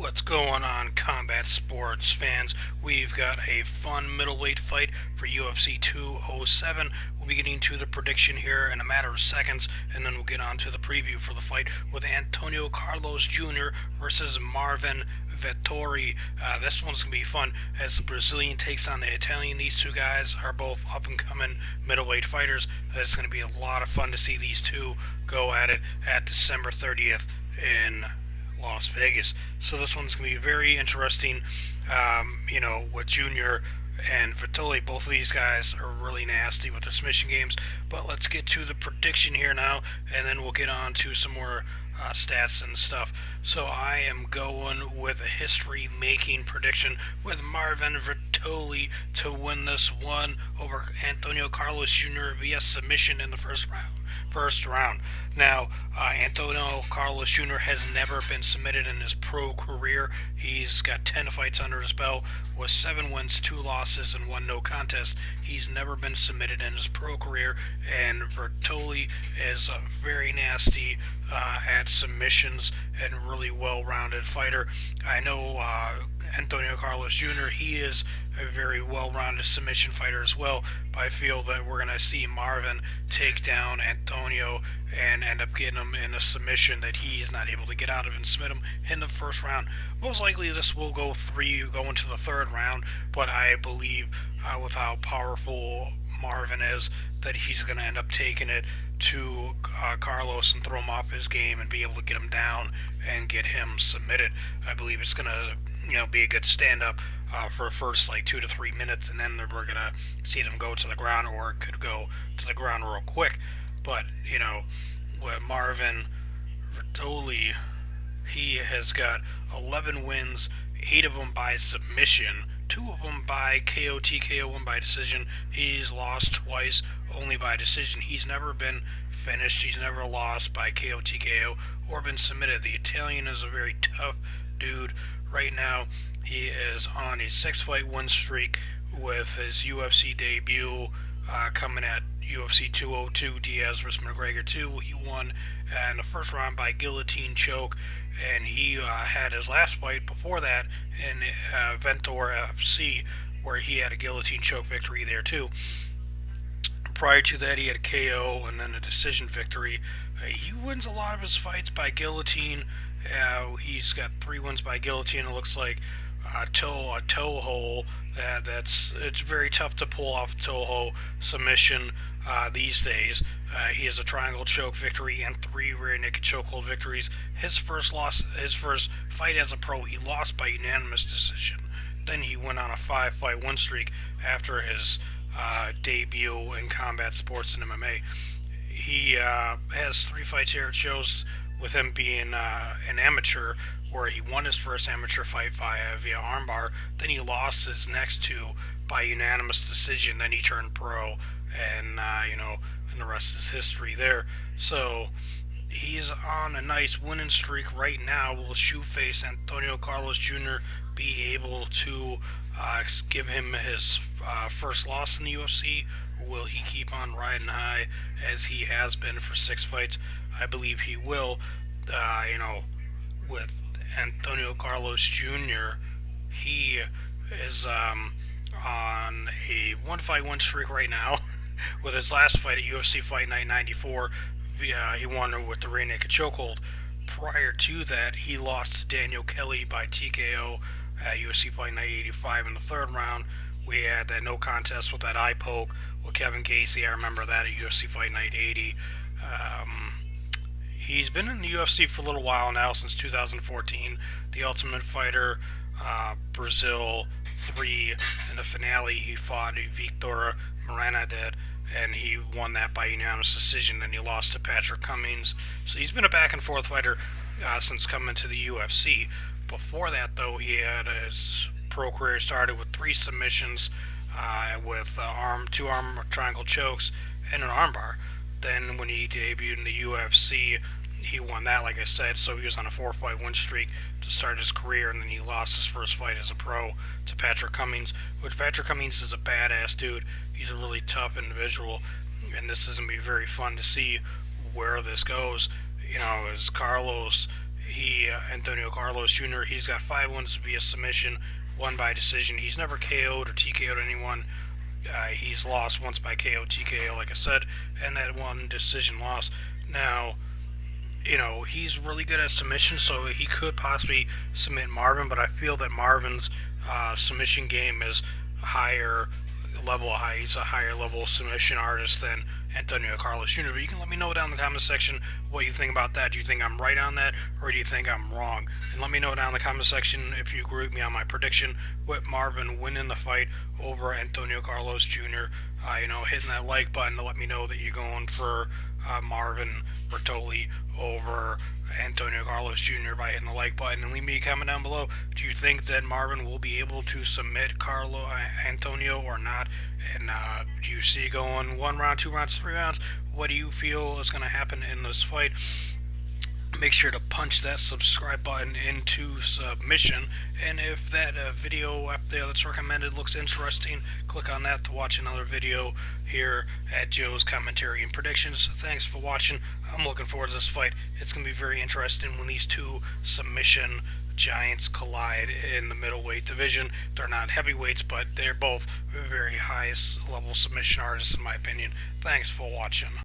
What's going on, combat sports fans? We've got a fun middleweight fight for UFC 207. We'll be getting to the prediction here in a matter of seconds, and then we'll get on to the preview for the fight with Antonio Carlos Jr. versus Marvin Vettori. This one's going to be fun as the Brazilian takes on the Italian. These two guys are both up-and-coming middleweight fighters. It's going to be a lot of fun to see these two go at it at December 30th in Las Vegas. So this one's going to be very interesting. With Junior and Vitoli, both of these guys are really nasty with their submission games. But let's get to the prediction here now, and then we'll get on to some more stats and stuff. So I am going with a history-making prediction with Marvin Vettori to win this one over Antonio Carlos Jr. via submission in the first round. Now, Antonio Carlos Jr. has never been submitted in his pro career. He's got 10 fights under his belt with 7 wins, 2 losses, and 1 no contest. He's never been submitted in his pro career, and Vettori is very nasty at submissions and really well-rounded fighter. I know Antonio Carlos Jr., he is a very well-rounded submission fighter as well, but I feel that we're going to see Marvin take down Antonio and end up getting him in a submission that he is not able to get out of and submit him in the first round. Most likely this will go into the third round, but I believe with how powerful Marvin is that he's going to end up taking it to Carlos and throw him off his game and be able to get him down and get him submitted. I believe it's going to be a good stand-up for the first 2 to 3 minutes, and then we're going to see them go to the ground, or it could go to the ground real quick. But, with Marvin Vettori, he has got 11 wins, 8 of them by submission, 2 of them by KO, TKO, 1 by decision. He's lost twice, only by decision. He's never been finished. He's never lost by KO, TKO, or been submitted. The Italian is a very tough dude. Right now, he is on a 6-fight win streak with his UFC debut coming at UFC 202, Diaz vs. McGregor 2. He won in the first round by guillotine choke, and he had his last fight before that in Ventura FC, where he had a guillotine choke victory there too. Prior to that, he had a KO and then a decision victory. He wins a lot of his fights by guillotine. He's got 3 wins by guillotine. It looks like a toe hold. It's very tough to pull off a toe hold submission these days. He has a triangle choke victory and 3 rear naked chokehold victories. His first fight as a pro, he lost by unanimous decision. Then he went on a 5-fight win streak after his debut in combat sports and MMA. He has 3 fights here. It shows with him being an amateur, where he won his first amateur fight via armbar. Then he lost his next 2 by unanimous decision. Then he turned pro, and and the rest is history there. So he's on a nice winning streak right now. Will shoe-face Antonio Carlos Jr. be able to give him his first loss in the UFC? Or will he keep on riding high as he has been for 6 fights? I believe he will. With Antonio Carlos Jr., he is on a 1-fight win streak right now. With his last fight at UFC Fight Night 94, he won with the rear naked chokehold. Prior to that, he lost to Daniel Kelly by TKO at UFC Fight Night 85 in the 3rd round. We had that no contest with that eye poke with Kevin Casey. I remember that at UFC Fight Night 80. He's been in the UFC for a little while now, since 2014. The Ultimate Fighter Brazil 3 in the finale, he fought Victor Maranhão, and he won that by unanimous decision. Then he lost to Patrick Cummings. So he's been a back-and-forth fighter since coming to the UFC. Before that, though, he had his pro career started with 3 submissions with 2 arm triangle chokes and an armbar. Then when he debuted in the UFC, he won that, like I said, so he was on a 4-fight win streak to start his career, and then he lost his first fight as a pro to Patrick Cummings, which Patrick Cummings is a badass dude. He's a really tough individual, and this is going to be very fun to see where this goes. As Carlos, he Antonio Carlos Jr. He's got 5 wins via submission, 1 by decision. He's never KO'd or TKO'd anyone. He's lost once by KO, TKO, like I said, and that 1 decision loss. Now, he's really good at submission, so he could possibly submit Marvin, but I feel that Marvin's submission game is higher level. He's a higher level submission artist than Antonio Carlos Jr. But you can let me know down in the comment section what you think about that. Do you think I'm right on that, or do you think I'm wrong? And let me know down in the comment section if you agree with me on my prediction with Marvin winning the fight over Antonio Carlos Jr. Hitting that like button to let me know that you're going for Marvin Vettori over Antonio Carlos Jr. by hitting the like button, and leave me a comment down below. Do you think that Marvin will be able to submit Antonio or not? And do you see going 1 round, 2 rounds, 3 rounds? What do you feel is going to happen in this fight? Make sure to punch that subscribe button into submission, and if that video up there that's recommended looks interesting, click on that to watch another video here at Joe's Commentary and Predictions. Thanks for watching. I'm looking forward to this fight. It's going to be very interesting when these 2 submission giants collide in the middleweight division. They're not heavyweights, but they're both very highest level submission artists in my opinion. Thanks for watching.